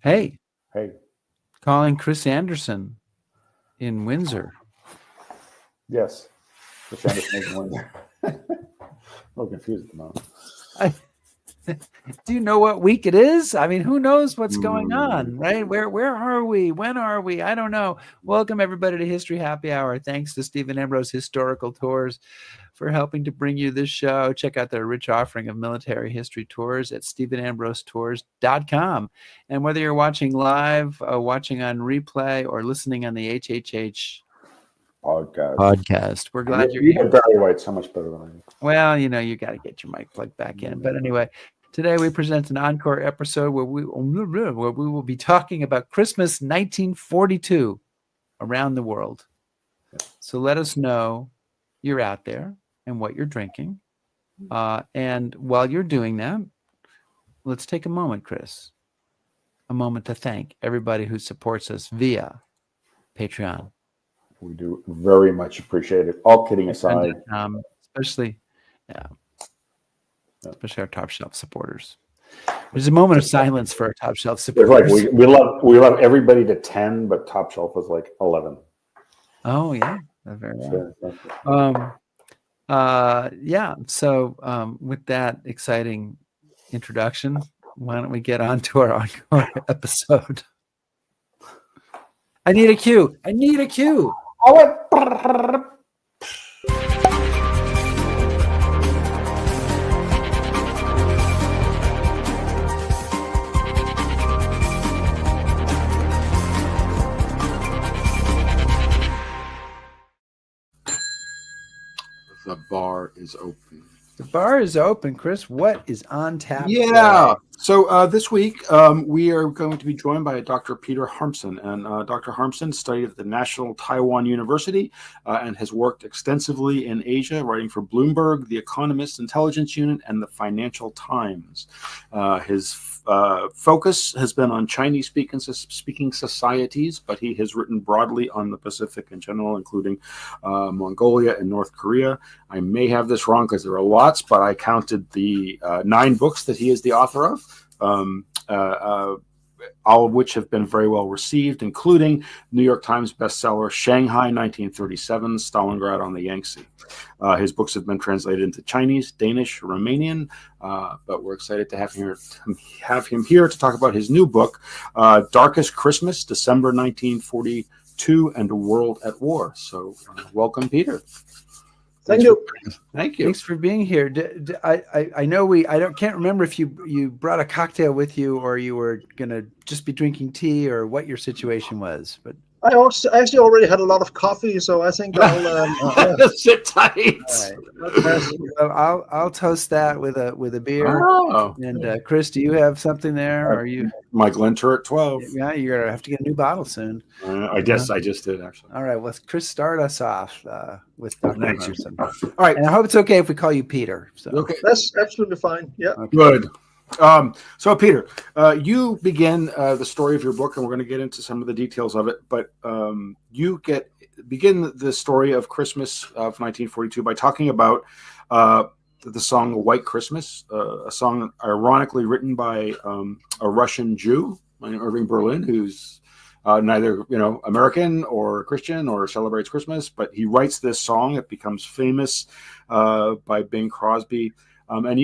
Hey, Hey, calling Chris Anderson in Windsor. yes, Chris Anderson is one. A little confused at the moment. I, do you know what week it is? I mean, who knows what's going Mm, on, right? Where are we? When are we? I don't know. Welcome everybody to History Happy Hour. Thanks to Stephen Ambrose Historical Tours for helping to bring you this show. Check out their rich offering of military history tours at stephenambrosetours.com. And whether you're watching live, watching on replay, or listening on the HHH podcast. podcast, we're glad you're You here. know Barry White so much better than I do. Well, you got to get your mic plugged back in. But anyway, today we present an encore episode where we will be talking about Christmas 1942 around the world. So let us know you're out there and what you're drinking. And while you're doing that, let's take a moment, Chris, a moment to thank everybody who supports us via Patreon. We do very much appreciate it. All kidding aside, Especially our top shelf supporters. There's a moment of silence for our top shelf supporters. Like we love everybody to 10, but top shelf was like 11. Oh yeah, very well. So with that exciting introduction, why don't we get on to our encore episode? I need a cue. The bar is open. The bar is open, Chris. What is on tap? Yeah. So this week we are going to be joined by Dr. Peter Harmsen. And Dr. Harmsen studied at the National Taiwan University and has worked extensively in Asia, writing for Bloomberg, The Economist Intelligence Unit, and the Financial Times. His focus has been on Chinese-speaking societies, but he has written broadly on the Pacific in general, including Mongolia and North Korea. I may have this wrong because there are lots, but I counted the 9 books that he is the author of, all of which have been very well received, including New York Times bestseller Shanghai 1937, Stalingrad on the Yangtze. His books have been translated into Chinese, Danish, Romanian, but we're excited to have him here to talk about his new book, Darkest Christmas, December 1942 and a World at War. So welcome, Peter. Thank you. Thanks for being here. I know can't remember if you brought a cocktail with you or you were gonna just be drinking tea or what your situation was, but I actually already had a lot of coffee, so I think I'll sit tight. Right. I'll toast that with a beer. Oh. And Chris, do you have something there? Or are you my Glentur at 12? Yeah, you're gonna have to get a new bottle soon. I guess I just did actually. All right. Well, Chris, start us off with Dr. Harmsen. All right. And I hope it's okay if we call you Peter. So. Okay, that's absolutely fine. Yeah. Okay. Good. So Peter, you begin the story of your book, and we're going to get into some of the details of it. But you begin the story of Christmas of 1942 by talking about the song "White Christmas," a song ironically written by a Russian Jew, Irving Berlin, who's neither American or Christian or celebrates Christmas, but he writes this song. It becomes famous by Bing Crosby, and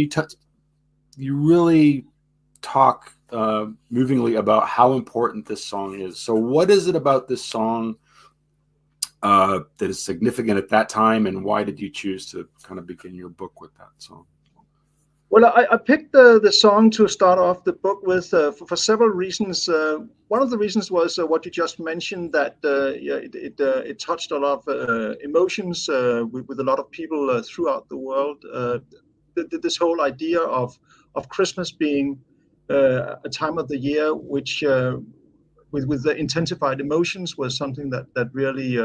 you really talk movingly about how important this song is. So what is it about this song that is significant at that time, and why did you choose to kind of begin your book with that song? Well, I picked the song to start off the book with for several reasons. One of the reasons was what you just mentioned, that it touched a lot of emotions with a lot of people throughout the world. This whole idea of Christmas being a time of the year which with the intensified emotions was something that really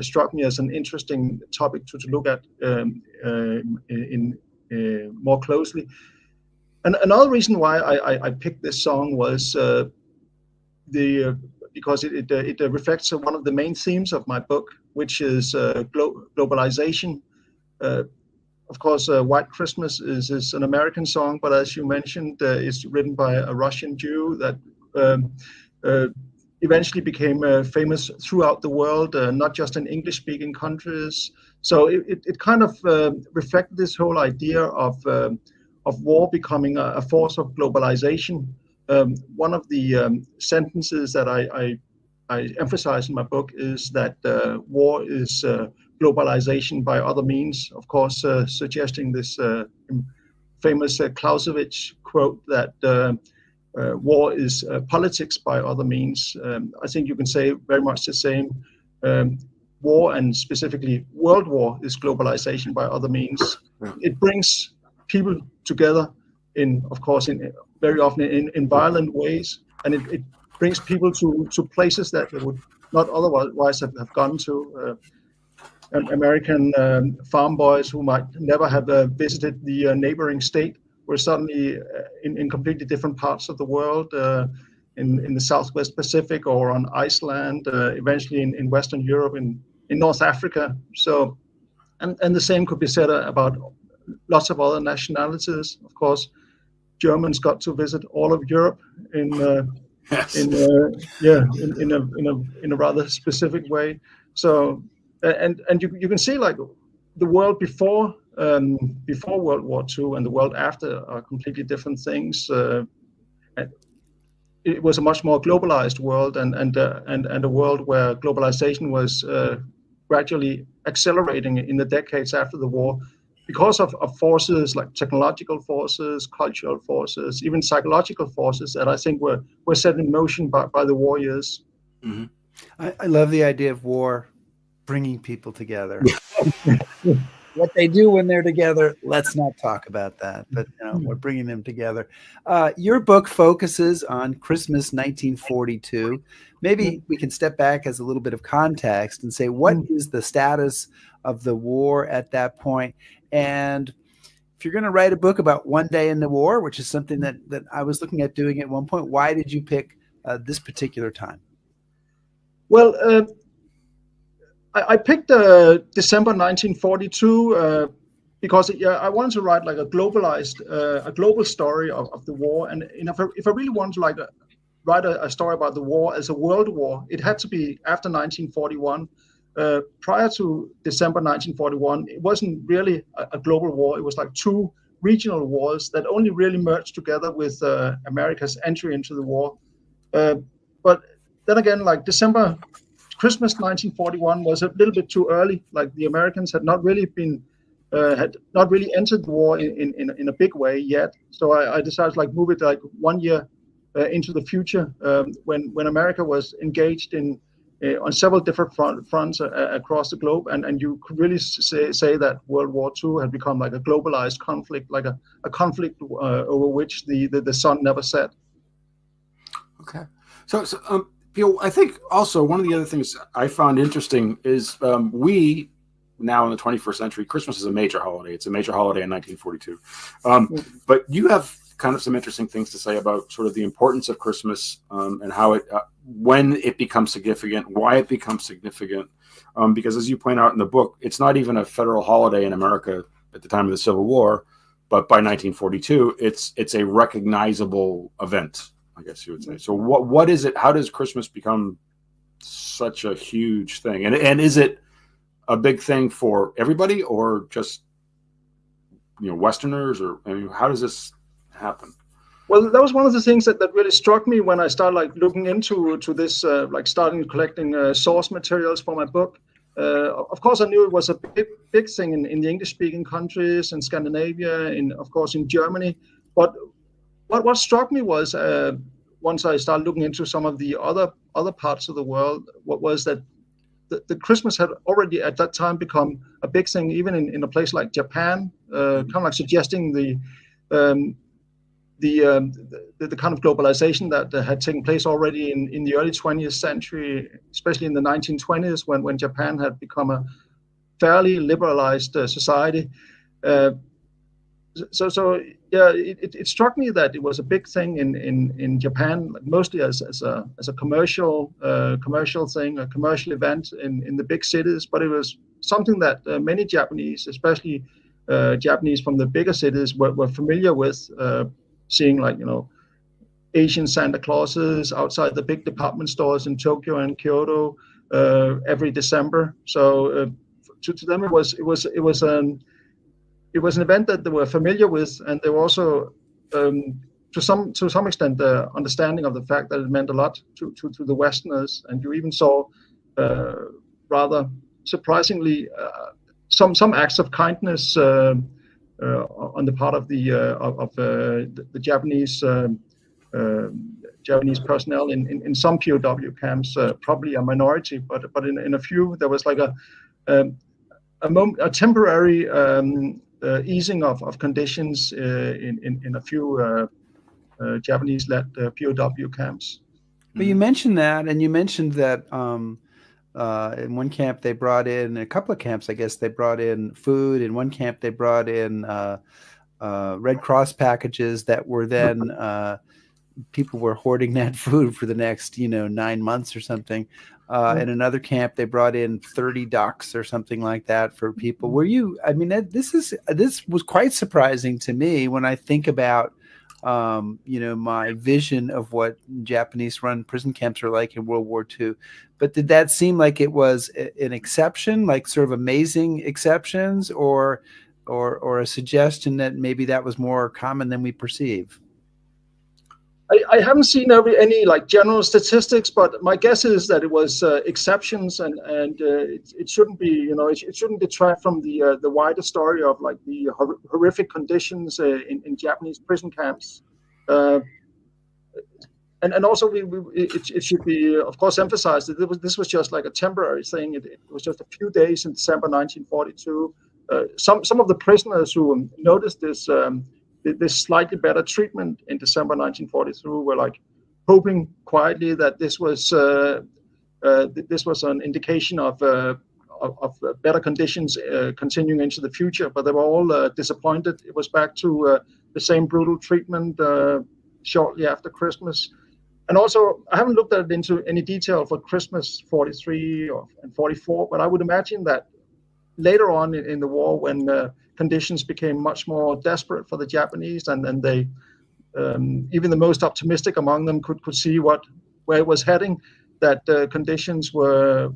struck me as an interesting topic to look at in more closely. And another reason why I picked this song was because it reflects one of the main themes of my book, which is globalization. Of course, White Christmas is an American song, but as you mentioned, it's written by a Russian Jew that eventually became famous throughout the world, not just in English-speaking countries. So it kind of reflected this whole idea of war becoming a force of globalization. One of the sentences that I emphasize in my book is that war is globalization by other means, of course, suggesting this famous Clausewitz quote that war is politics by other means. I think you can say very much the same. War, and specifically World War, is globalization by other means. It brings people together of course, very often in violent ways, and it brings people to places that they would not otherwise have gone to. American farm boys who might never have visited the neighboring state were suddenly in completely different parts of the world, in the Southwest Pacific or on Iceland, eventually in Western Europe, in North Africa. So, and the same could be said about lots of other nationalities. Of course, Germans got to visit all of Europe in a rather specific way. So, and you can see like the world before World War II and the world after are completely different things. It was a much more globalized world, and a world where globalization was gradually accelerating in the decades after the war, because of forces like technological forces, cultural forces, even psychological forces that I think were set in motion by the war years. Mm-hmm. I love the idea of war bringing people together. What they do when they're together, let's not talk about that, but we're bringing them together. Your book focuses on Christmas 1942. Maybe we can step back as a little bit of context and say, what is the status of the war at that point? And if you're going to write a book about one day in the war, which is something that I was looking at doing at one point, why did you pick this particular time? Well, I picked December 1942 because I wanted to write like a global story of the war, and if I really wanted to write a story about the war as a world war, it had to be after 1941. Prior to December 1941, it wasn't really a global war. It was like two regional wars that only really merged together with America's entry into the war. But then again, like Christmas 1941 was a little bit too early. Like the Americans had not really entered the war in a big way yet. So I decided to move it 1 year into the future, when America was engaged on several different fronts across the globe, and you could really say that World War II had become like a globalized conflict, like a conflict over which the sun never set. Okay, so I think also one of the other things I found interesting is we now in the 21st century, Christmas is a major holiday. It's a major holiday in 1942, but you have kind of some interesting things to say about sort of the importance of Christmas and how it, when it becomes significant, why it becomes significant. Because as you point out in the book, it's not even a federal holiday in America at the time of the Civil War, but by 1942, it's a recognizable event, I guess you would say. So what is it? How does Christmas become such a huge thing? And is it a big thing for everybody, or just Westerners, or how does this happen? Well, that was one of the things that really struck me when I started looking into this, starting collecting source materials for my book. Of course, I knew it was a big thing in the English-speaking countries, in Scandinavia, of course in Germany. But what struck me was once I started looking into some of the other parts of the world, what was that the Christmas had already at that time become a big thing, even in a place like Japan, kind of suggesting the kind of globalization that had taken place already in the early 20th century, especially in the 1920s, when Japan had become a fairly liberalized society. It struck me that it was a big thing in Japan, mostly as a commercial thing, a commercial event in the big cities. But it was something that many Japanese, especially Japanese from the bigger cities, were familiar with. Seeing Asian Santa Clauses outside the big department stores in Tokyo and Kyoto every December. So to them it was an event that they were familiar with, and they were also to some extent understanding of the fact that it meant a lot to the Westerners. And you even saw rather surprisingly some acts of kindness on the part of the Japanese Japanese personnel in some POW camps, probably a minority, but in a few there was like a temporary easing of conditions in a few Japanese-led POW camps. But you mentioned that, and you mentioned that in one camp they brought in, a couple of camps, I guess, they brought in food. In one camp they brought in Red Cross packages that were then people were hoarding that food for the next 9 months or something. In another camp they brought in 30 ducks or something like that for people. This was quite surprising to me when I think about my vision of what Japanese run prison camps are like in World War II. But did that seem like it was an exception, like sort of amazing exceptions, or a suggestion that maybe that was more common than we perceive? I haven't seen any like general statistics, but my guess is that it was exceptions, and it shouldn't be, it shouldn't detract from the wider story of like the horrific conditions in Japanese prison camps. And also it should be of course emphasized that this was just like a temporary thing. It was just a few days in December 1942. Some of the prisoners who noticed this slightly better treatment in December 1943 were like hoping quietly that this was an indication of better conditions continuing into the future, but they were all disappointed. It was back to the same brutal treatment shortly after Christmas. And also, I haven't looked at it into any detail for Christmas 43 and 44, but I would imagine that later on in the war, when conditions became much more desperate for the Japanese, and then they, even the most optimistic among them, could see where it was heading, that conditions were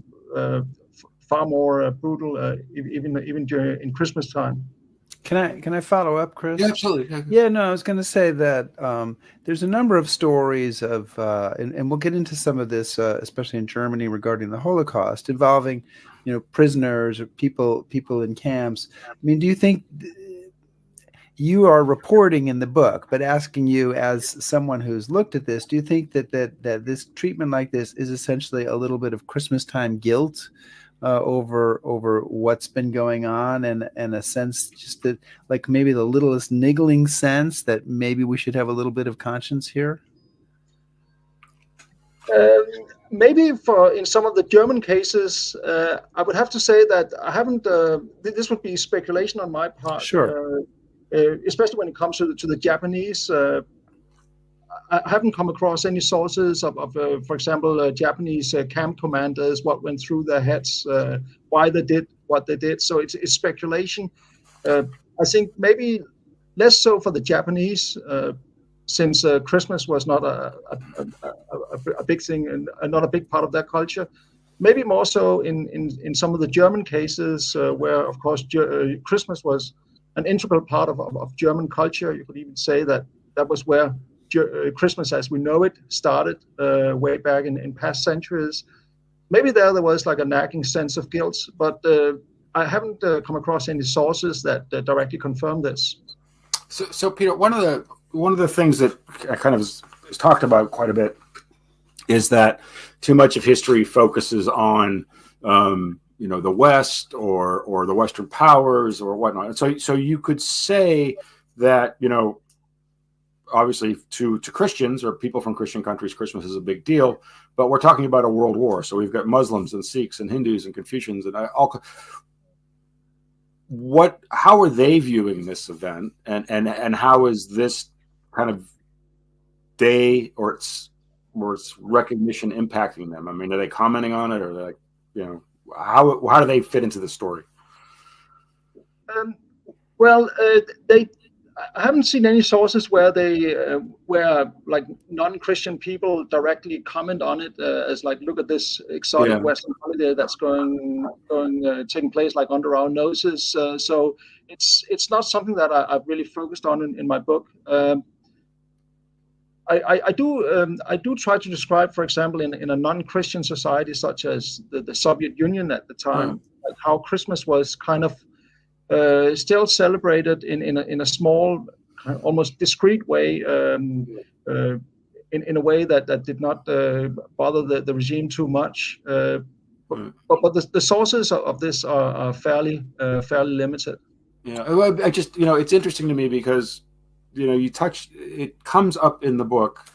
far more brutal, even in Christmas time. Can I follow up, Chris? Yeah, absolutely. Yeah, no, I was going to say that there's a number of stories of, and we'll get into some of this, especially in Germany, regarding the Holocaust, involving, prisoners or people in camps. I mean, do you think you are reporting in the book, but asking you as someone who's looked at this, do you think that this treatment like this is essentially a little bit of Christmas time guilt over what's been going on, and a sense just that, like, maybe the littlest niggling sense that maybe we should have a little bit of conscience here? Maybe in some of the German cases, I would have to say that I haven't. This would be speculation on my part. Sure. Especially when it comes to the Japanese. I haven't come across any sources of for example, Japanese camp commanders, what went through their heads, why they did what they did. So it's speculation. I think maybe less so for the Japanese, since Christmas was not a big thing and not a big part of their culture. Maybe more so in some of the German cases, where of course Christmas was an integral part of German culture. You could even say that was where Christmas as we know it started way back in past centuries. Maybe there was like a nagging sense of guilt, but I haven't come across any sources that directly confirm this. So Peter, one of the things that kind of is talked about quite a bit is that too much of history focuses on the West or the Western powers or whatnot. So you could say that obviously to Christians or people from Christian countries, Christmas is a big deal, but we're talking about a world war. So we've got Muslims and Sikhs and Hindus and Confucians and all. How are they viewing this event, and how is this kind of day or its recognition impacting them? I mean, are they commenting on it, or are they like, how do they fit into the story? I haven't seen any sources where where like non-Christian people directly comment on it as like, look at this exotic Western holiday that's taking place like under our noses. So it's not something that I've really focused on in my book. I do try to describe, for example, in a non-Christian society such as the Soviet Union at the time, like how Christmas was kind of still celebrated in a small, almost discreet way, in a way that did not bother the regime too much. But the sources of this are fairly limited. Yeah, I just it's interesting to me because it comes up in the book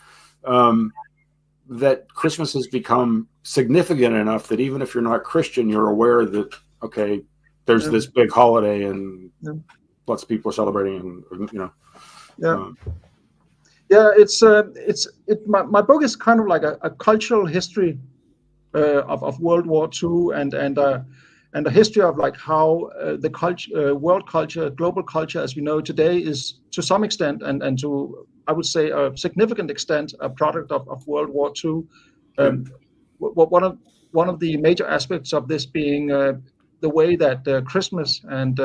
that Christmas has become significant enough that even if you're not Christian, you're aware that there's this big holiday and lots of people are celebrating, and my book is kind of like a cultural history of World War II and a history of like how the culture, world culture, global culture as we know today is to some extent and to, I would say, a significant extent a product of World War II. One of the major aspects of this being the way that Christmas and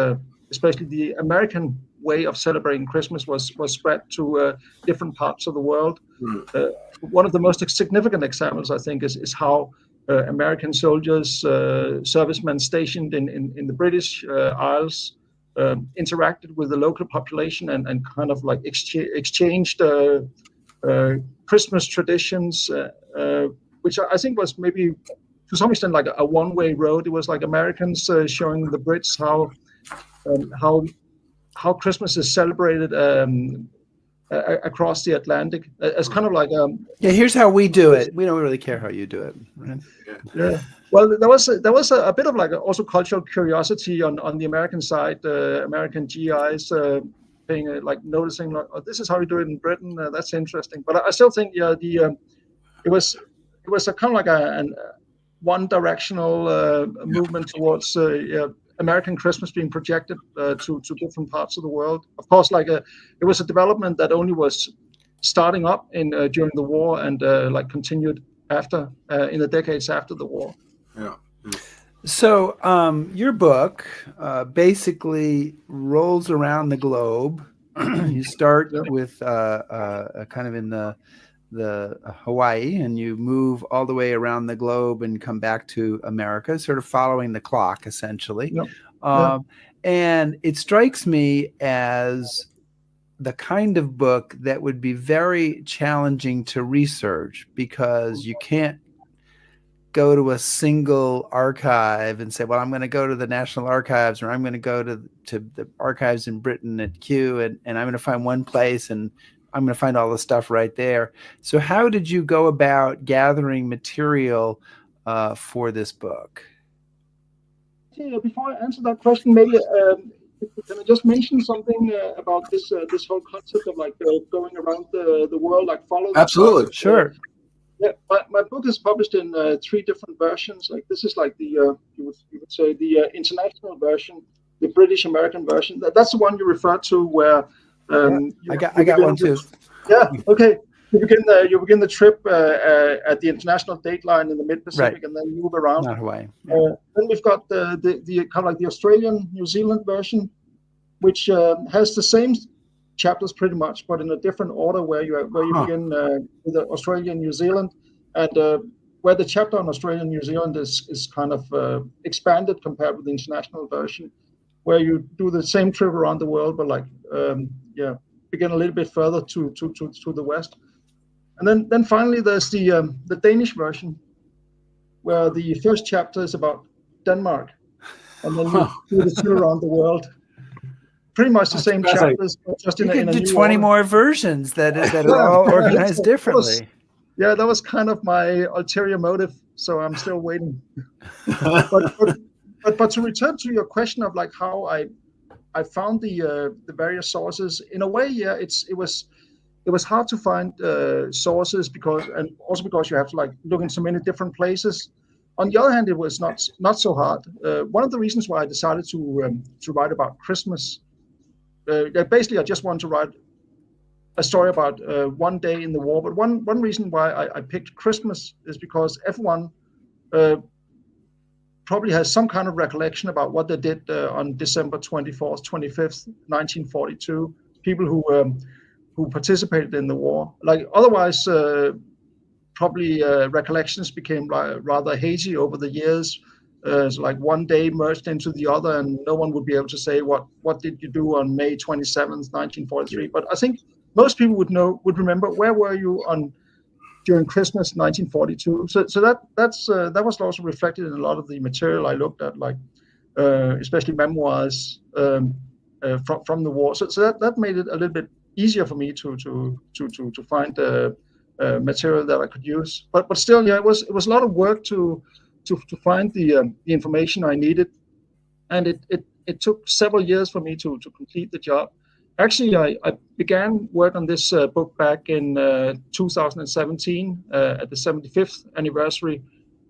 especially the American way of celebrating Christmas was spread to different parts of the world. One of the most significant examples, I think, is how American soldiers, servicemen stationed in the British Isles, interacted with the local population and kind of like exchanged Christmas traditions, which I think was maybe to some extent like a one-way road. It was like Americans showing the Brits how Christmas is celebrated across the Atlantic. It's kind of like here's how we do it. We don't really care how you do it. Right? Yeah. Well, there was a bit of like also cultural curiosity on the American side. American GIs paying noticing like, oh, this is how we do it in Britain. That's interesting. But I still think it was a kind of like a one directional movement towards American Christmas being projected to different parts of the world. Of course, it was a development that only was starting up during the war and continued after in the decades after the war. Yeah. So your book basically rolls around the globe. You start with kind of in the Hawaii, and you move all the way around the globe and come back to America, sort of following the clock, essentially. And it strikes me as the kind of book that would be very challenging to research because you can't go to a single archive and say, well, I'm going to go to the National Archives, or I'm going to go to the archives in Britain at Kew, and I'm going to find one place and I'm going to find all the stuff right there. So how did you go about gathering material for this book? Before I answer that question, maybe can I just mention something about this whole concept of going around the world, follow? Absolutely, sure. Yeah, my book is published in 3 different versions. This is you would say the international version, the British American version. That's the one you referred to, where I got one too. Yeah. Okay. You begin the trip at the international date line in the mid-Pacific, and then move around. Not Hawaii. Then we've got the kind of like the Australian New Zealand version, which has the same chapters pretty much, but in a different order, where you begin with Australia and New Zealand, and where the chapter on Australia and New Zealand is kind of expanded compared with the international version, where you do the same trip around the world, but begin a little bit further to the west. And then finally there's the Danish version, where the first chapter is about Denmark, and then you do the tour around the world. Pretty much the same chapters, just in a new 20 more versions that are all organized differently. That was kind of my ulterior motive, so I'm still waiting. But to return to your question of how I found the various sources, in a way, it was hard to find sources because you have to look in so many different places. On the other hand, it was not so hard. One of the reasons why I decided to write about Christmas basically, I just want to write a story about one day in the war. But one reason why I picked Christmas is because everyone probably has some kind of recollection about what they did on December 24th, 25th, 1942. People who participated in the war. Like otherwise, probably recollections became rather hazy over the years. So like one day merged into the other, and no one would be able to say what did you do on May 27th, 1943. Yeah. But I think most people would remember where were you during Christmas 1942. So that was also reflected in a lot of the material I looked at, like especially memoirs from the war. So that made it a little bit easier for me to find material that I could use. But still, yeah, it was a lot of work to find the information I needed, and it took several years for me to complete the job. Actually, I began work on this book back in 2017 at the 75th anniversary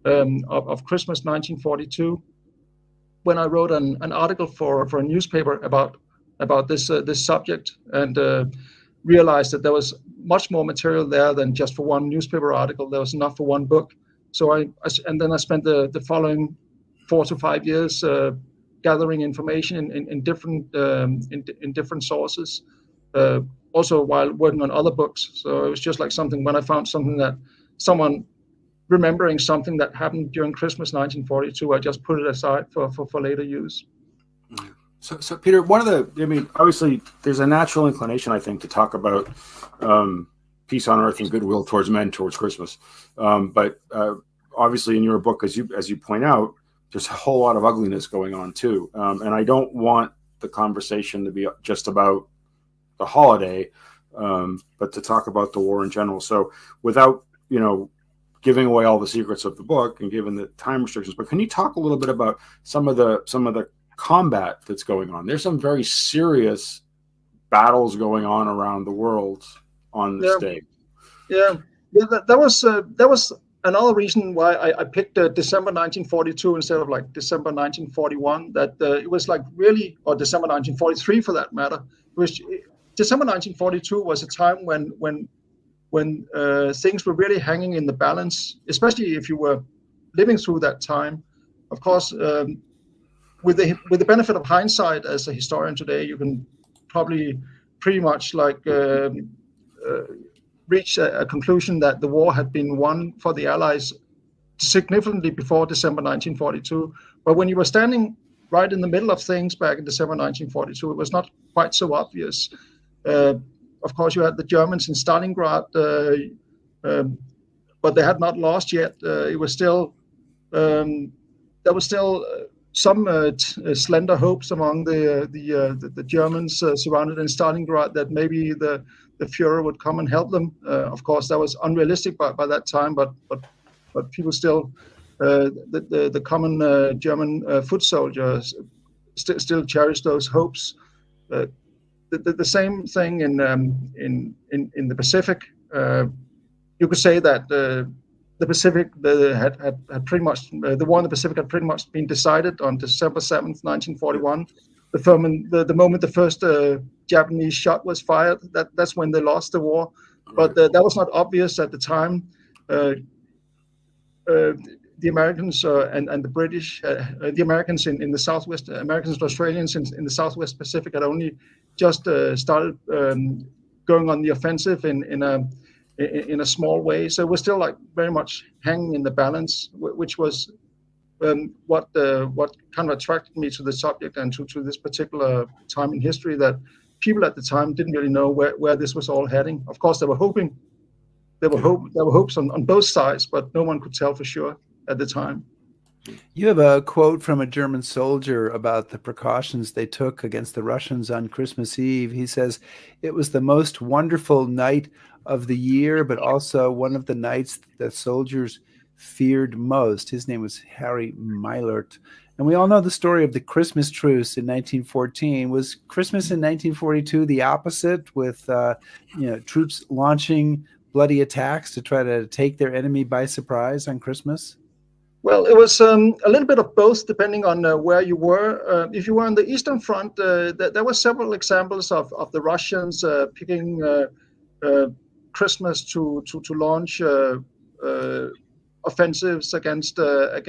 of Christmas 1942, when I wrote an article for a newspaper about this subject, and realized that there was much more material there than just for one newspaper article. There was enough for one book. So then I spent the following 4 to 5 years gathering information in different sources, also while working on other books. So it was just like something, when I found someone remembering something that happened during Christmas 1942, I just put it aside for later use. So Peter, obviously there's a natural inclination, I think, to talk about peace on earth and goodwill towards men towards Christmas. But obviously in your book, as you point out, there's a whole lot of ugliness going on too. And I don't want the conversation to be just about the holiday, but to talk about the war in general. So without, giving away all the secrets of the book and given the time restrictions, but can you talk a little bit about some of the combat that's going on? There's some very serious battles going on around the world on this day. Yeah. That was another reason why I picked December 1942 instead of like December 1941. That it was like really, or December 1943 for that matter. December 1942 was a time when things were really hanging in the balance, especially if you were living through that time. Of course, with the benefit of hindsight as a historian today, you can probably pretty much reach a conclusion that the war had been won for the Allies significantly before December 1942. But when you were standing right in the middle of things back in December 1942, it was not quite so obvious. Of course, you had the Germans in Stalingrad, but they had not lost yet. It was still there was still some slender hopes among the Germans surrounded in Stalingrad that maybe the Führer would come and help them. Of course, that was unrealistic by that time, but people still, the common German foot soldiers still cherish those hopes. The same thing in the Pacific. You could say that the Pacific had pretty much the war in the Pacific had pretty much been decided on December 7th, 1941. The moment the first Japanese shot was fired, that's when they lost the war. But that was not obvious at the time. The Americans and the British, the Americans in the Southwest, Americans and Australians in the Southwest Pacific had only just started going on the offensive in a small way. So we're still like very much hanging in the balance, which was what kind of attracted me to the subject and to this particular time in history, that people at the time didn't really know where this was all heading. Of course, they were hoping. There were hopes on both sides, but no one could tell for sure at the time. You have a quote from a German soldier about the precautions they took against the Russians on Christmas Eve. He says, "It was the most wonderful night of the year, but also one of the nights the soldiers feared most." His name was Harry Meilert. And we all know the story of the Christmas truce in 1914. Was Christmas in 1942 the opposite, with troops launching bloody attacks to try to take their enemy by surprise on Christmas? Well, it was a little bit of both, depending on where you were. If you were on the Eastern Front, there were several examples of the Russians picking Christmas to launch offensives against the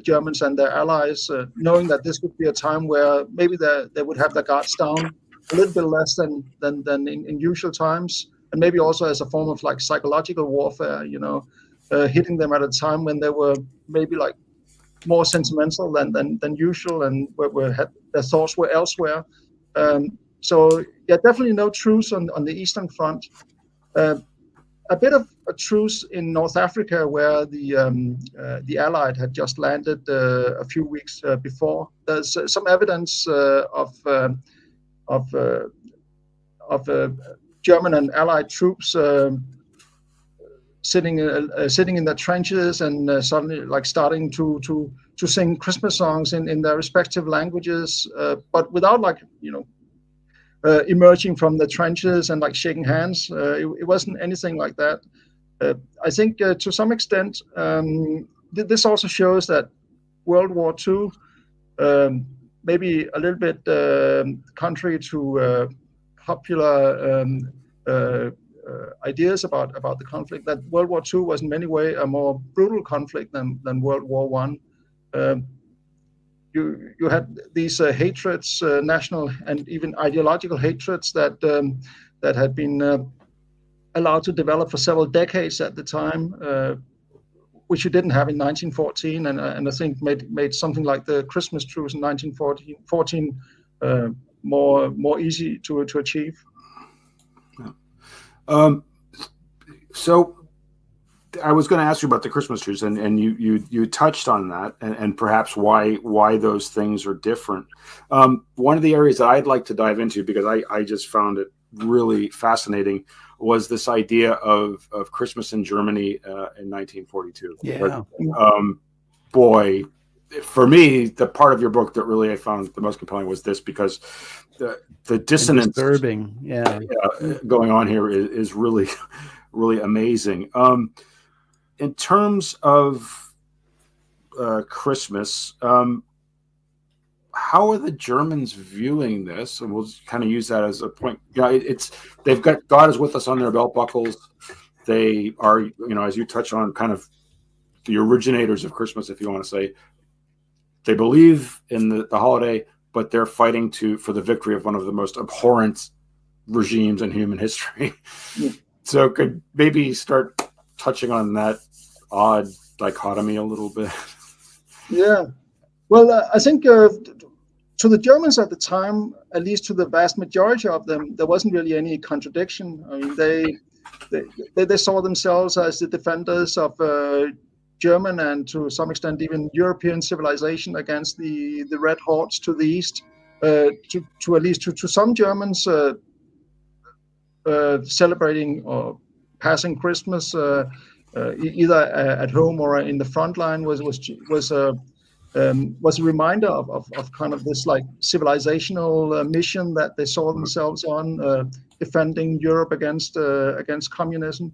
Germans and their allies, knowing that this would be a time where maybe they would have their guards down a little bit less than in usual times, and maybe also as a form of like psychological warfare, hitting them at a time when they were maybe like more sentimental than usual, and where their thoughts were elsewhere. So yeah, definitely no truce on the Eastern Front. A bit of a truce in North Africa, where the Allied had just landed a few weeks before. There's some evidence of German and Allied troops sitting in their trenches and suddenly like starting to sing Christmas songs in their respective languages, but without like emerging from the trenches and like shaking hands. It wasn't anything like that. I think to some extent this also shows that World War II, maybe a little bit contrary to popular ideas about the conflict, that World War II was in many ways a more brutal conflict than World War I. You had these hatreds, national and even ideological hatreds that had been allowed to develop for several decades at the time, which you didn't have in 1914, and I think made something like the Christmas truce in 1914 more easy to achieve. So I was going to ask you about the Christmas truce, and you touched on that, and perhaps why those things are different. One of the areas that I'd like to dive into, because I just found it really fascinating, was this idea of Christmas in Germany in 1942. Yeah. But, boy, for me, the part of your book that really I found the most compelling was this, because the dissonance disturbing, going on here is really, really amazing. In terms of Christmas, how are the Germans viewing this? And we'll kind of use that as a point. They've got God is with us on their belt buckles. They are, as you touch on, kind of the originators of Christmas, if you want to say. They believe in the holiday, but they're fighting for the victory of one of the most abhorrent regimes in human history. Yeah. So could maybe start touching on that odd dichotomy a little bit. Yeah. Well, I think to the Germans at the time, at least to the vast majority of them, there wasn't really any contradiction. I mean, they saw themselves as the defenders of German and to some extent even European civilization against the Red Hordes to the east. To at least to some Germans, celebrating or passing Christmas either at home or in the front line was a reminder of kind of this like civilizational mission that they saw themselves on, defending Europe against communism.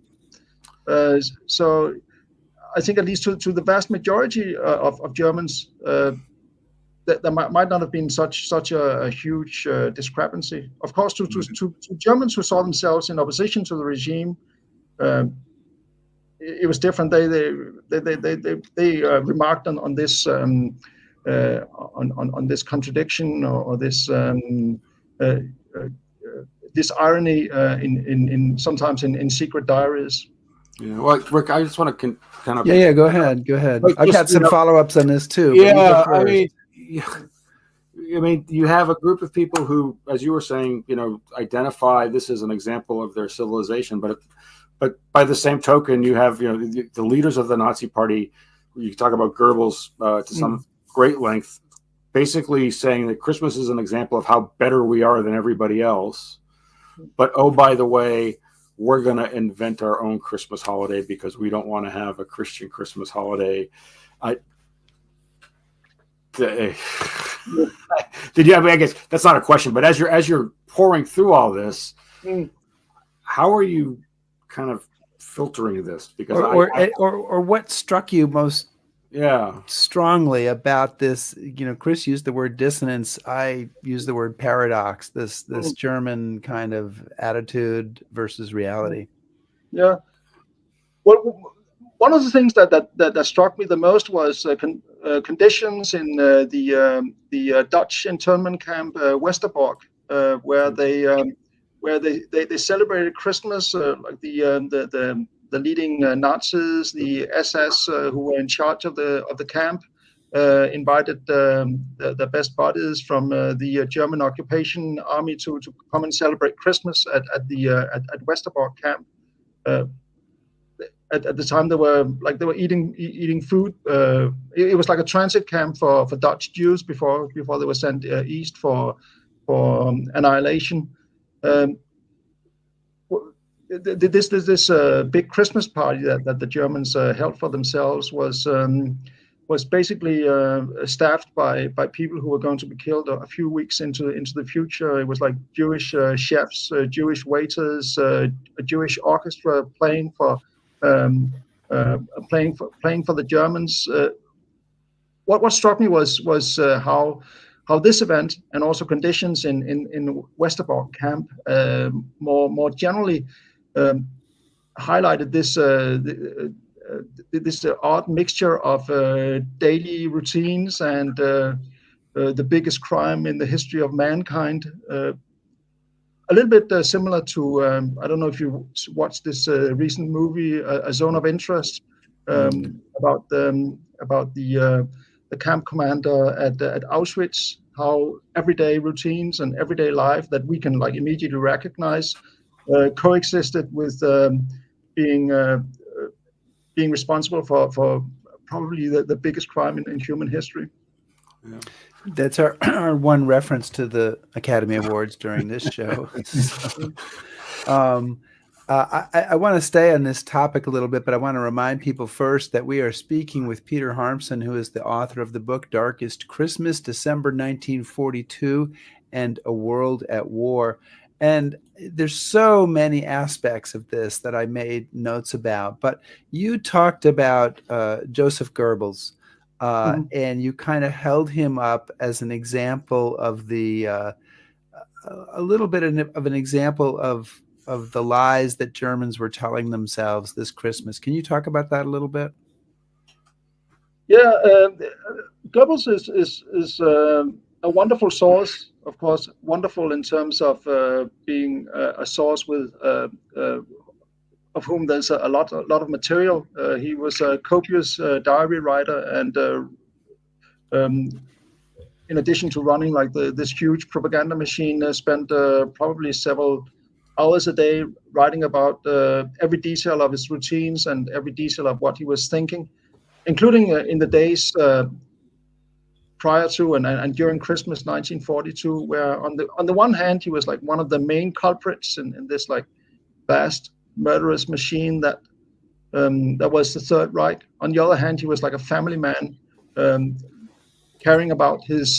So I think at least to the vast majority of Germans, there might not have been such a huge discrepancy. Of course, to Germans who saw themselves in opposition to the regime, it was different. They remarked on this on this contradiction or this this irony in sometimes in secret diaries. Yeah, well, Rick, I just want to kind of go ahead. Like, I've got some follow-ups on this too. Yeah, I mean, you have a group of people who, as you were saying, identify this as an example of their civilization, but by the same token, you have the leaders of the Nazi Party. You talk about Goebbels to some great length, basically saying that Christmas is an example of how better we are than everybody else. But oh, by the way, we're going to invent our own Christmas holiday because we don't want to have a Christian Christmas holiday. Did you? I mean, I guess that's not a question, but as you're pouring through all this, how are you kind of filtering this? Because or what struck you most yeah strongly about this? Chris used the word dissonance. I use the word paradox. This German kind of attitude versus reality. Yeah. Well, one of the things that struck me the most was conditions in the Dutch internment camp Westerbork, where they celebrated Christmas, like the leading Nazis, the SS who were in charge of the camp, invited the best buddies from the German occupation army to come and celebrate Christmas at Westerbork camp. At the time, they were eating food. It was like a transit camp for Dutch Jews before they were sent east for annihilation. This big Christmas party that the Germans held for themselves was basically staffed by people who were going to be killed a few weeks into the future. It was like Jewish chefs, Jewish waiters, a Jewish orchestra playing for the Germans. What struck me was how this event and also conditions in Westerbork camp more generally highlighted this odd mixture of daily routines and the biggest crime in the history of mankind. A little bit similar to I don't know if you watched this recent movie, A Zone of Interest, about the camp commander at Auschwitz. How everyday routines and everyday life that we can immediately recognize coexisted with being responsible for probably the biggest crime in human history. Yeah. That's our one reference to the Academy Awards during this show. I want to stay on this topic a little bit, but I want to remind people first that we are speaking with Peter Harmsen, who is the author of the book Darkest Christmas, December 1942, and A World at War. And there's so many aspects of this that I made notes about, but you talked about Joseph Goebbels. And you kind of held him up as an example of a little bit of an example of the lies that Germans were telling themselves this Christmas. Can you talk about that a little bit? Yeah, Goebbels is a wonderful source, of course, wonderful in terms of being a source with of whom there's a lot of material. He was a copious diary writer, and in addition to running this huge propaganda machine, spent probably several hours a day writing about every detail of his routines and every detail of what he was thinking, including in the days prior to and during Christmas 1942, where on the one hand he was one of the main culprits in this vast murderous machine that was the Third Reich. On the other hand, he was like a family man, caring about his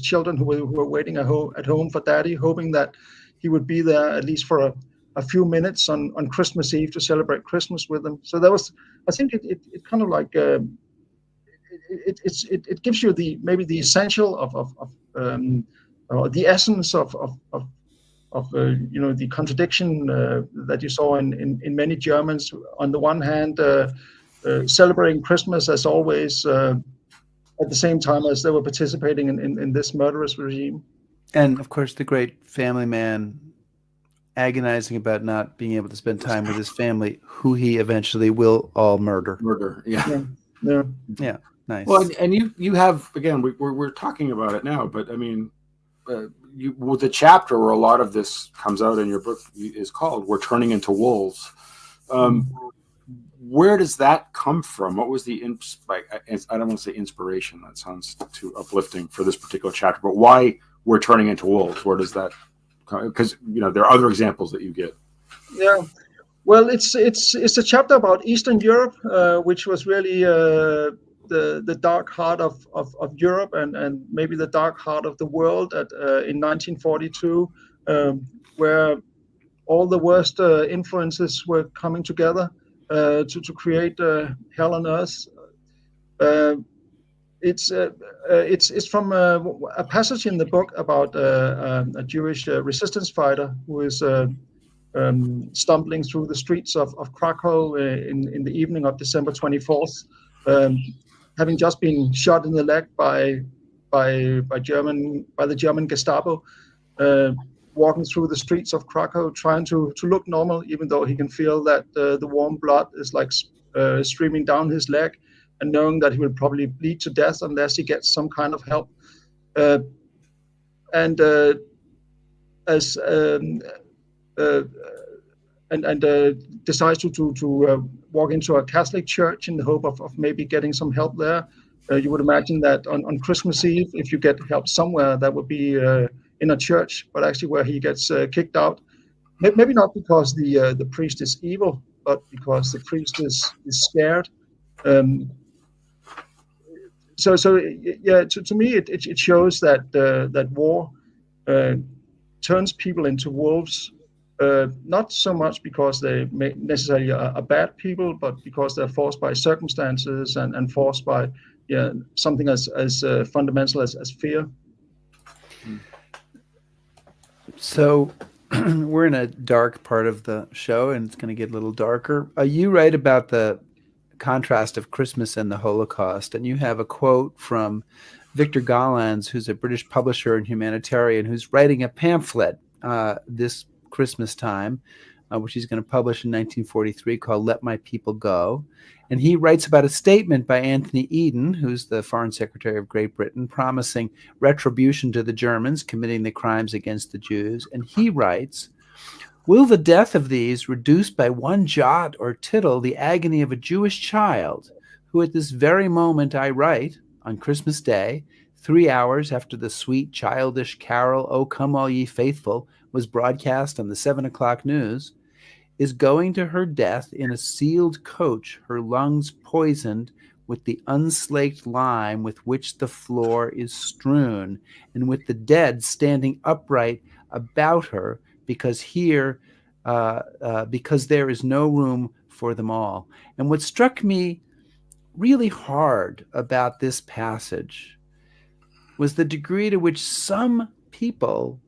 children who were waiting at home for daddy, hoping that he would be there at least for a few minutes on Christmas Eve to celebrate Christmas with them. So that was, I think it kind of it gives you maybe the essential or the essence of the contradiction that you saw in many Germans. On the one hand, celebrating Christmas as always, at the same time as they were participating in this murderous regime. And of course, the great family man agonizing about not being able to spend time with his family, who he eventually will all murder. Yeah. Nice. Well, and you have, again, we're talking about it now, but I mean, with the chapter where a lot of this comes out in your book is called "We're Turning into Wolves." Where does that come from? What was the I don't want to say inspiration. That sounds too uplifting for this particular chapter. But why we're turning into wolves? Where does that come? Because there are other examples that you get. Yeah, well, it's a chapter about Eastern Europe, which was really the dark heart of Europe and maybe the dark heart of the world in 1942, where all the worst influences were coming together to create hell on earth. It's from a passage in the book about a Jewish resistance fighter who is stumbling through the streets of Krakow in the evening of December 24th, having just been shot in the leg by the German Gestapo, walking through the streets of Krakow, trying to look normal, even though he can feel that the warm blood is like streaming down his leg, and knowing that he will probably bleed to death unless he gets some kind of help. Decides to walk into a Catholic church in the hope of maybe getting some help there. You would imagine that on Christmas Eve, if you get help somewhere, that would be in a church, but actually where he gets kicked out. Maybe not because the priest is evil, but because the priest is scared. To me, it shows that war turns people into wolves. Not so much because they necessarily are bad people, but because they're forced by circumstances and forced by something as fundamental as fear. So we're in a dark part of the show, and it's going to get a little darker. You write about the contrast of Christmas and the Holocaust, and you have a quote from Victor Gollancz, who's a British publisher and humanitarian, who's writing a pamphlet this Christmas time, which he's going to publish in 1943, called Let My People Go. And he writes about a statement by Anthony Eden, who's the Foreign Secretary of Great Britain, promising retribution to the Germans committing the crimes against the Jews. And he writes, "Will the death of these reduce by one jot or tittle the agony of a Jewish child, who at this very moment I write, on Christmas Day, 3 hours after the sweet childish carol, O Come All Ye Faithful, was broadcast on the 7 o'clock news, is going to her death in a sealed coach, her lungs poisoned with the unslaked lime with which the floor is strewn, and with the dead standing upright about her, because there is no room for them all." And what struck me really hard about this passage was the degree to which some people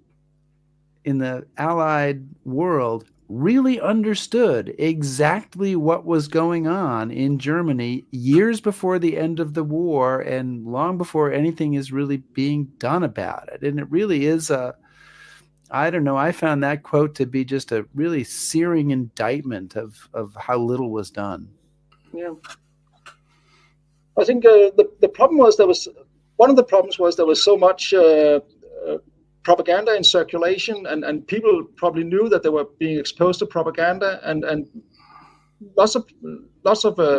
in the Allied world really understood exactly what was going on in Germany years before the end of the war and long before anything is really being done about it. And it really is I found that quote to be just a really searing indictment of how little was done. Yeah. I think the problem was one of the problems was there was so much propaganda in circulation, and people probably knew that they were being exposed to propaganda, and lots of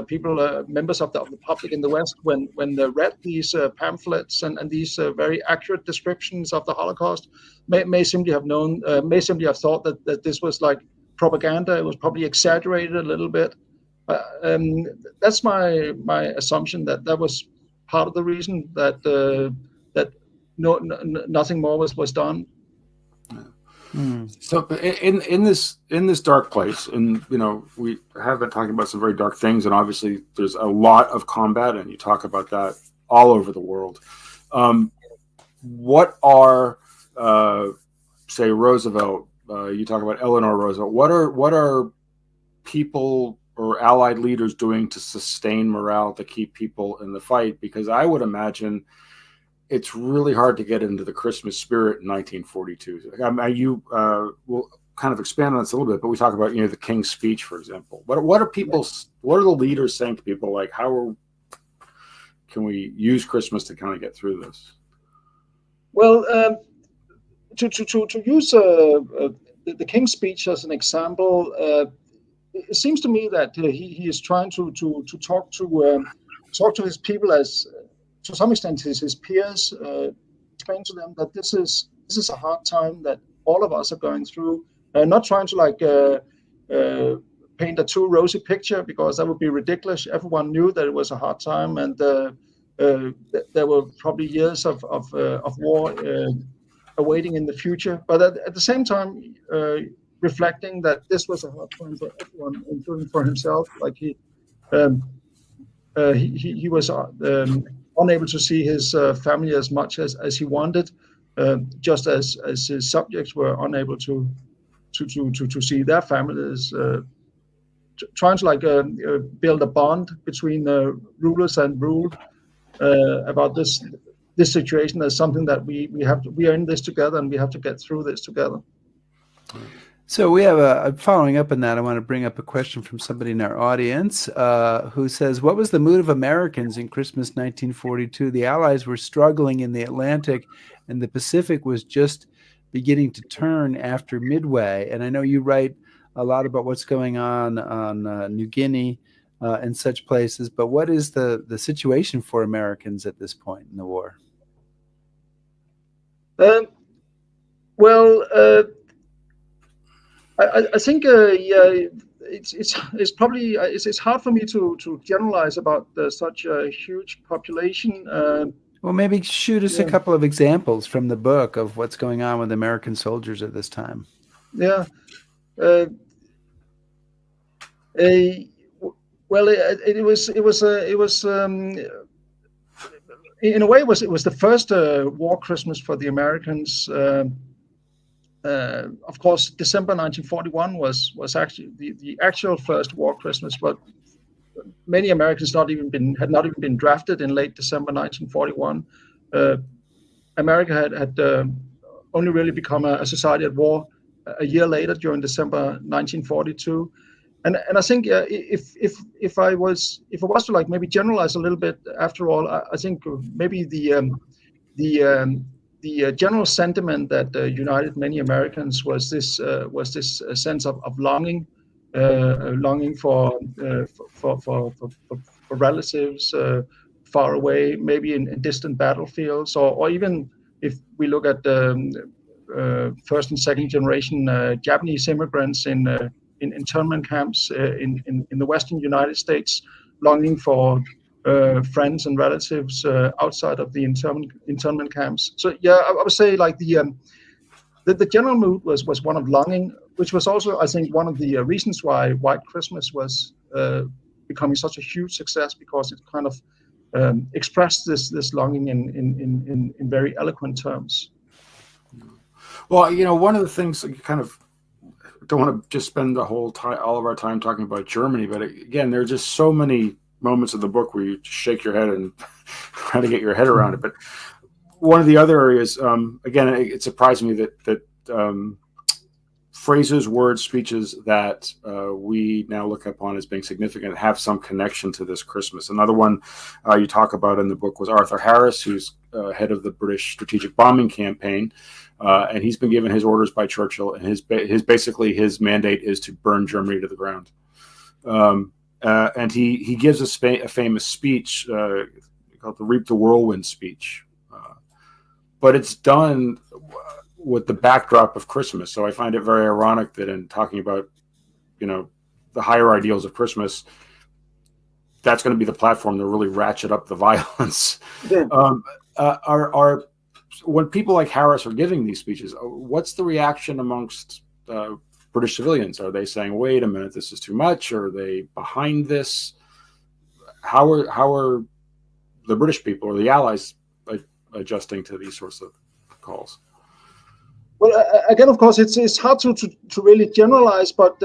people, members of the public in the West, when they read these pamphlets and these very accurate descriptions of the Holocaust, may simply have thought that this was like propaganda. It was probably exaggerated a little bit. That's my assumption that was part of the reason that nothing more was done. So in this dark place, and we have been talking about some very dark things, and obviously there's a lot of combat, and you talk about that all over the world. What are say Roosevelt? You talk about Eleanor Roosevelt. What are people or Allied leaders doing to sustain morale, to keep people in the fight? Because I would imagine it's really hard to get into the Christmas spirit in 1942. You will kind of expand on this a little bit, but we talk about the King's Speech, for example. What are the leaders saying to people, like, how can we use Christmas to kind of get through this? Well, to use the King's Speech as an example, it seems to me that he is trying to talk to his people as, to some extent, his peers, explain to them that this is a hard time that all of us are going through. Not trying to paint a too rosy picture, because that would be ridiculous. Everyone knew that it was a hard time, and there were probably years of war awaiting in the future. But at the same time, reflecting that this was a hard time for everyone, including for himself. Like he was unable to see his family as much as he wanted, just as his subjects were unable to see their families. Trying to build a bond between rulers and ruled about this situation as something that we are in this together, and we have to get through this together. So we have following up on that, I want to bring up a question from somebody in our audience who says, what was the mood of Americans in Christmas 1942? The Allies were struggling in the Atlantic, and the Pacific was just beginning to turn after Midway. And I know you write a lot about what's going on New Guinea and such places, but what is the situation for Americans at this point in the war? I think it's probably it's hard for me to generalize about such a huge population. Well, maybe shoot us a couple of examples from the book of what's going on with American soldiers at this time. Yeah. Well, it was in a way it was the first war Christmas for the Americans. Of course, December 1941 was actually the actual first war Christmas, but many Americans had not even been drafted in late December 1941. America had only really become a society at war a year later, during December 1942. And I think if I was to like maybe generalize a little bit, after all, I think maybe the general sentiment that united many Americans was this sense of longing, longing for relatives far away, maybe in distant battlefields, or even if we look at first and second generation Japanese immigrants in internment camps in the Western United States, longing for friends and relatives outside of the internment camps. So yeah, I would say like the general mood was one of longing, which was also, I think, one of the reasons why White Christmas was becoming such a huge success, because it kind of expressed this longing in very eloquent terms. Well, one of the things that you kind of don't want to just spend all of our time talking about Germany, but again, there are just so many moments of the book where you just shake your head and try to get your head around it. But one of the other areas, again, it surprised me that phrases, words, speeches that we now look upon as being significant have some connection to this Christmas. Another one you talk about in the book was Arthur Harris, who's head of the British strategic bombing campaign. And he's been given his orders by Churchill, and his mandate is to burn Germany to the ground. And he gives a famous speech called the Reap the Whirlwind speech, but it's done with the backdrop of Christmas. So I find it very ironic that in talking about the higher ideals of Christmas, that's going to be the platform to really ratchet up the violence. Yeah. When people like Harris are giving these speeches, what's the reaction amongst British civilians? Are they saying, "Wait a minute, this is too much"? Or are they behind this? How are the British people or the Allies adjusting to these sorts of calls? Well, again, of course, it's hard to really generalize, but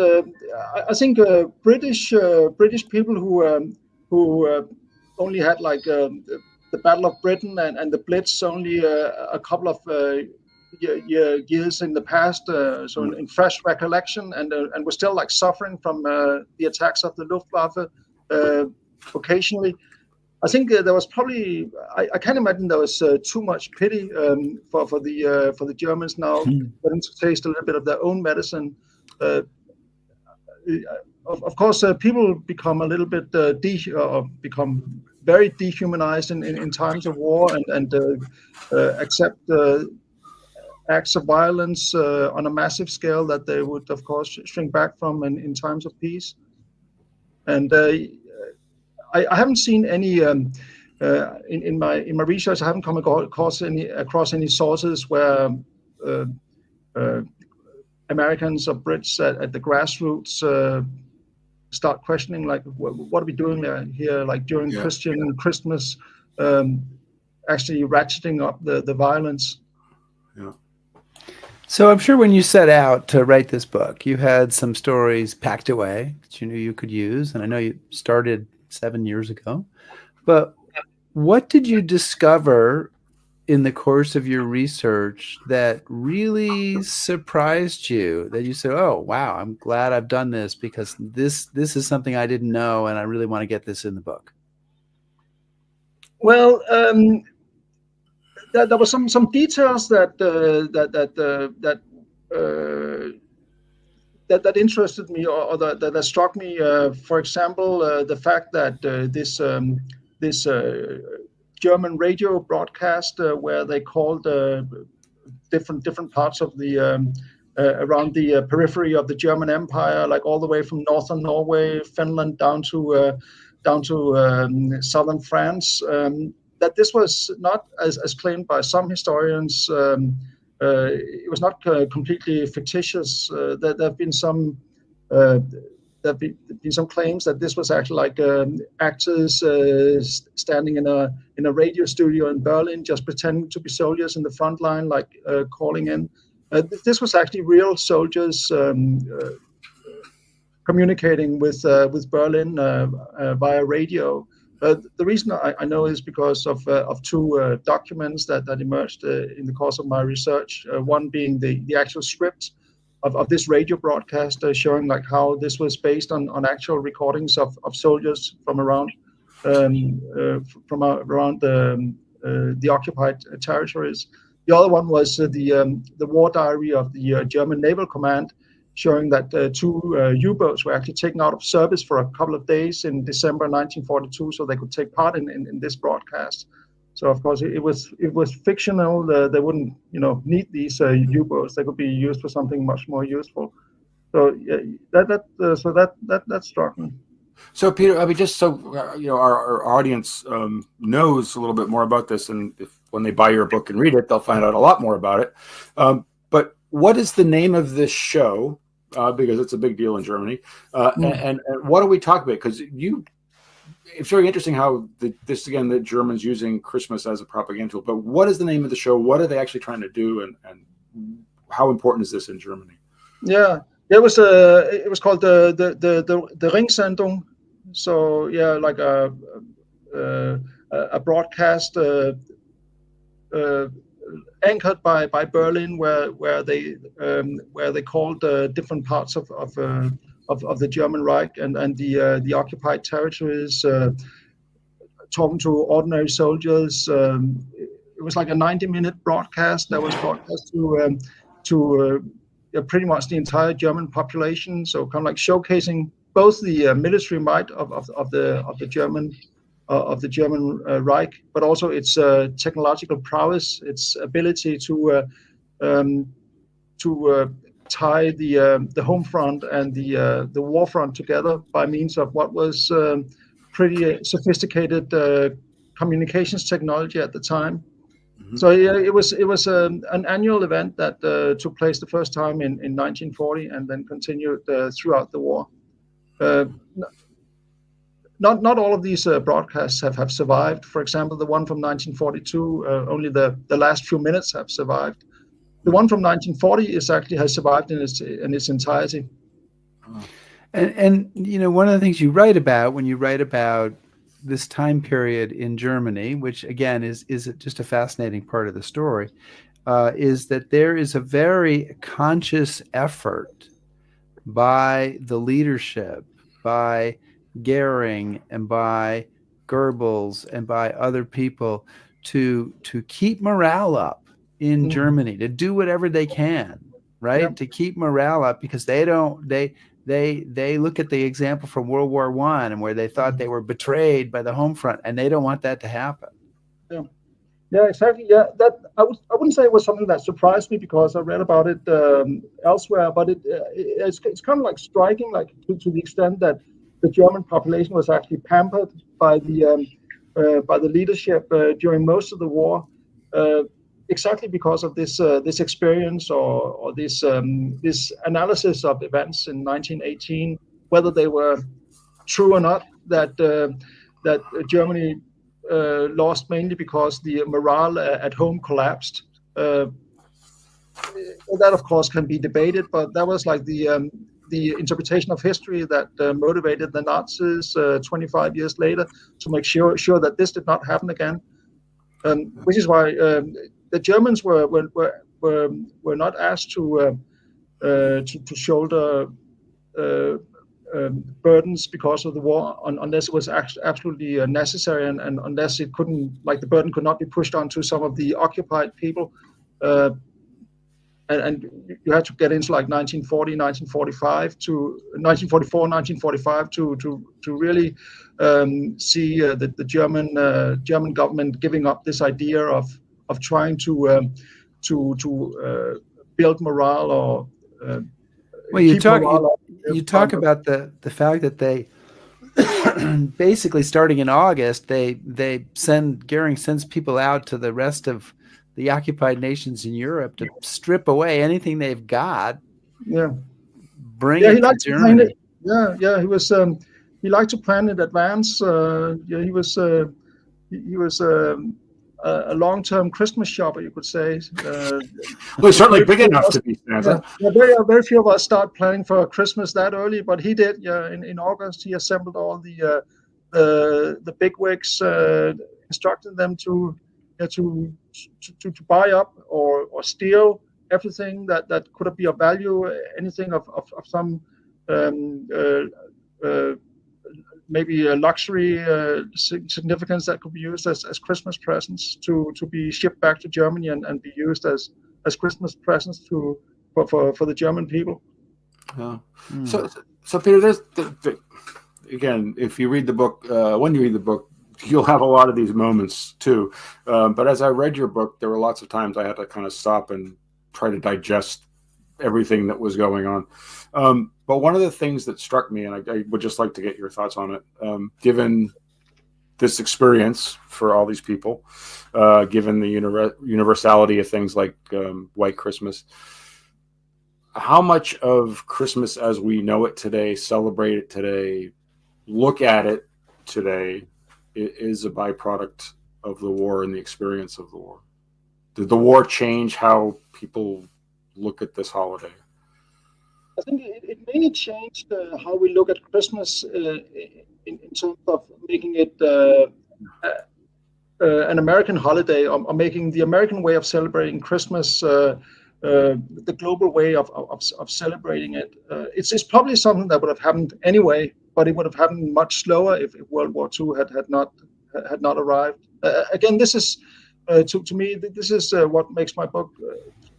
I think British people who only had like the Battle of Britain and the Blitz only a couple of years in the past, so in fresh recollection, and we're still like suffering from the attacks of the Luftwaffe occasionly. I think there was probably I can't imagine there was too much pity for the Germans now getting to taste a little bit of their own medicine. Of course, people become a little bit become very dehumanized in times of war, and accept acts of violence on a massive scale that they would, of course, shrink back from in times of peace. And I haven't seen any in my research. I haven't come across any sources where Americans or Brits at the grassroots start questioning, like, what are we doing here? Like during Christian Christmas, actually ratcheting up the violence. Yeah. So I'm sure when you set out to write this book, you had some stories packed away that you knew you could use. And I know you started 7 years ago, but what did you discover in the course of your research that really surprised you, that you said, oh, wow, I'm glad I've done this because this is something I didn't know and I really want to get this in the book? Well, there was some details that interested me, or that struck me. For example, the fact that this German radio broadcast where they called different parts of the around the periphery of the German Empire, like all the way from northern Norway, Finland, down to southern France. That this was not, as claimed by some historians, it was not completely fictitious. There have been some claims that this was actually like actors standing in a radio studio in Berlin, just pretending to be soldiers in the front line, like calling in. This was actually real soldiers communicating with Berlin via radio. The reason I know is because of two documents that emerged in the course of my research. One being the actual script of this radio broadcast, showing like how this was based on actual recordings of soldiers from around the occupied territories. The other one was the war diary of the German Naval Command, showing that two U-boats were actually taken out of service for a couple of days in December 1942, so they could take part in this broadcast. So of course it was fictional. They wouldn't need these U-boats. They could be used for something much more useful. So that struck me. So Peter, I mean, just so our audience knows a little bit more about this, and when they buy your book and read it, they'll find out a lot more about it. But what is the name of this show? Because it's a big deal in Germany. And what are we talking about? Because it's very interesting how the Germans using Christmas as a propaganda tool. But what is the name of the show? What are they actually trying to do? And how important is this in Germany? Yeah, it was called the Ringsendung. So yeah, like a broadcast anchored by Berlin, where they called different parts of the German Reich and the occupied territories, talking to ordinary soldiers. It was like a 90-minute broadcast that was broadcast to pretty much the entire German population. So kind of like showcasing both the military might of the German Reich, but also its technological prowess, its ability to tie the home front and the war front together by means of what was pretty sophisticated communications technology at the time. Mm-hmm. So yeah, it was an annual event that took place the first time in 1940 and then continued throughout the war. Not all of these broadcasts have survived. For example, the one from 1942, only the last few minutes have survived. The one from 1940 has survived in its entirety. And one of the things you write about when you write about this time period in Germany, which again is just a fascinating part of the story, is that there is a very conscious effort by the leadership, by Goering and by Goebbels and by other people to keep morale up in Germany, to do whatever they can, right? Yep. To keep morale up, because they look at the example from World War I and where they thought they were betrayed by the home front, and they don't want that to happen. Yeah, exactly. Yeah, that I wouldn't say it was something that surprised me, because I read about it elsewhere, but it's kind of like striking, like to the extent that the German population was actually pampered by the leadership during most of the war. exactly because of this experience or this analysis of events in 1918, whether they were true or not, that Germany lost mainly because the morale at home collapsed. That of course can be debated, but that was like the interpretation of history that motivated the Nazis 25 years later to make sure that this did not happen again. Which is why the Germans were not asked to shoulder burdens because of the war, unless it was absolutely necessary, and unless it couldn't, like the burden could not be pushed onto some of the occupied people. And you had to get into like 1940, 1945 to 1944, 1945 to really see the German government giving up this idea of trying to build morale or well, you talk up. about the fact that they basically starting in August Goering sends people out to the rest of the occupied nations in Europe to strip away anything they've got. Yeah, bring it to Germany. He was. He liked to plan in advance. He was a long-term Christmas shopper, you could say. Well, he's certainly big enough to be Santa. Very few of us start planning for Christmas that early, but he did. Yeah, in August, he assembled all the bigwigs, instructing them to buy up or steal everything that could be of value, anything of some maybe a luxury significance that could be used as Christmas presents to be shipped back to Germany and be used as Christmas presents for the German people. Yeah. So Peter, there's again, if you read the book, when you read the book, you'll have a lot of these moments too. But as I read your book, there were lots of times I had to kind of stop and try to digest everything that was going on. But one of the things that struck me, and I would just like to get your thoughts on it, given this experience for all these people, given the universality of things like White Christmas, how much of Christmas as we know it today, celebrate it today, look at it today, is a byproduct of the war and the experience of the war? Did the war change how people look at this holiday? I think it mainly changed how we look at Christmas in terms of making it an American holiday, or making the American way of celebrating Christmas the global way of celebrating it. It's probably something that would have happened anyway, but it would have happened much slower if World War II had not arrived. Again, this is to me, this is what makes my book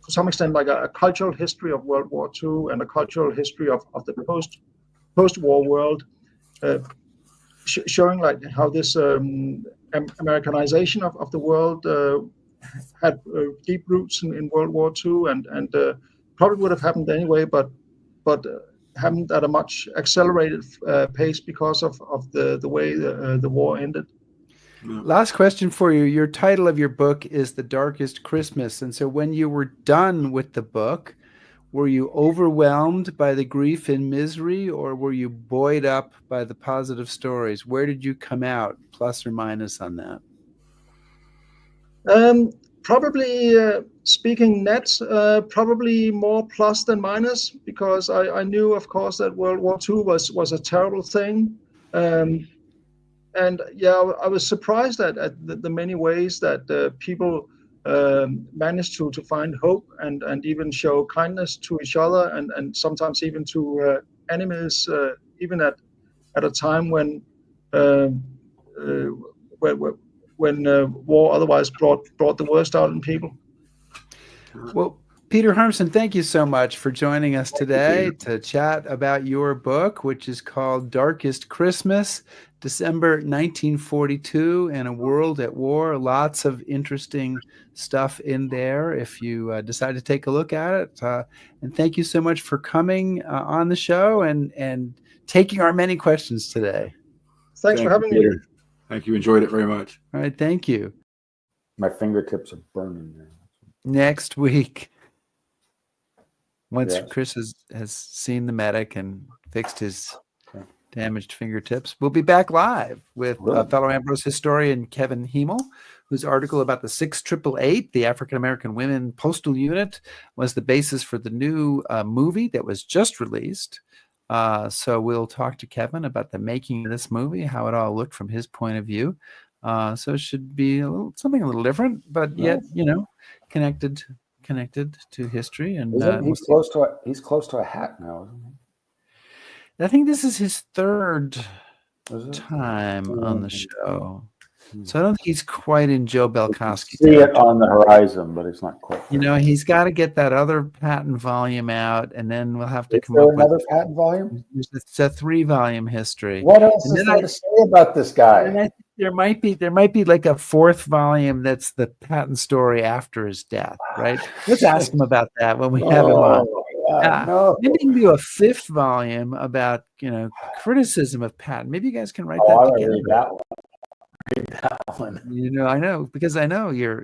to some extent like a cultural history of World War II and a cultural history of the post-war world, showing like how this Americanization of the world had deep roots in World War II and probably would have happened anyway, but happened at a much accelerated pace because of the way the war ended. Last question for you. Your title of your book is The Darkest Christmas. And so when you were done with the book, were you overwhelmed by the grief and misery, or were you buoyed up by the positive stories? Where did you come out, plus or minus on that? Probably speaking net, probably more plus than minus, because I knew, of course, that World War II was a terrible thing. And yeah, I was surprised at the many ways that people managed to find hope and even show kindness to each other and sometimes even to enemies, even at a time when war otherwise brought the worst out in people. Well, Peter Harmsen, thank you so much for joining us today to chat about your book, which is called Darkest Christmas, December 1942 and a World at War. Lots of interesting stuff in there if you decide to take a look at it. And thank you so much for coming on the show and taking our many questions today. Thanks for having me. Thank you. Enjoyed it very much. All right. Thank you. My fingertips are burning now. next week, once Yes. Chris has seen the medic and fixed his Okay. damaged fingertips, we'll be back live with Really? fellow Ambrose historian Kevin Hiemel, whose article about the 6888, the African American Women Postal Unit, was the basis for the new movie that was just released. So we'll talk to Kevin about the making of this movie, how it all looked from his point of view. So it should be something a little different, but yet, connected to history. And Isn't he we'll see. he's close to a hat now, isn't I think this is his third he? Is it? time on the Mhm. show. So I don't think he's quite in Joe You can Belkowski see it territory. on the horizon, but it's not quite. He's got to get that other patent volume out, and then we'll have to Is come there up with another patent volume? it's a 3-volume history. What else And is then there to say about this guy? And I think there might be like a 4th volume that's the patent story after his death, right? Let's ask him about that when we have him on. Oh, God, no. Maybe you can do a 5th volume about criticism of patent. Maybe you guys can write Oh, that I together. read that one. Read that one. I know because I know you're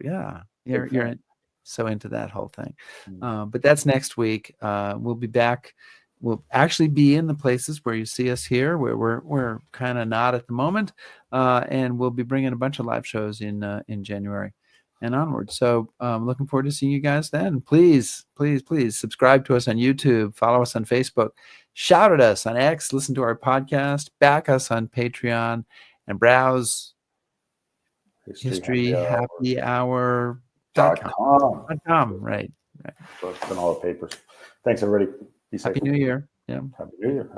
so into that whole thing. But that's next week. We'll be back. We'll actually be in the places where you see us here, where we're kind of not at the moment, and we'll be bringing a bunch of live shows in January and onward. So looking forward to seeing you guys then. Please subscribe to us on YouTube, follow us on Facebook, shout at us on X, listen to our podcast, back us on Patreon, and browse historyhappyhour.com. Right. So it's been all the papers. Thanks, everybody. Be safe. Happy New Year. Yeah. Happy New Year.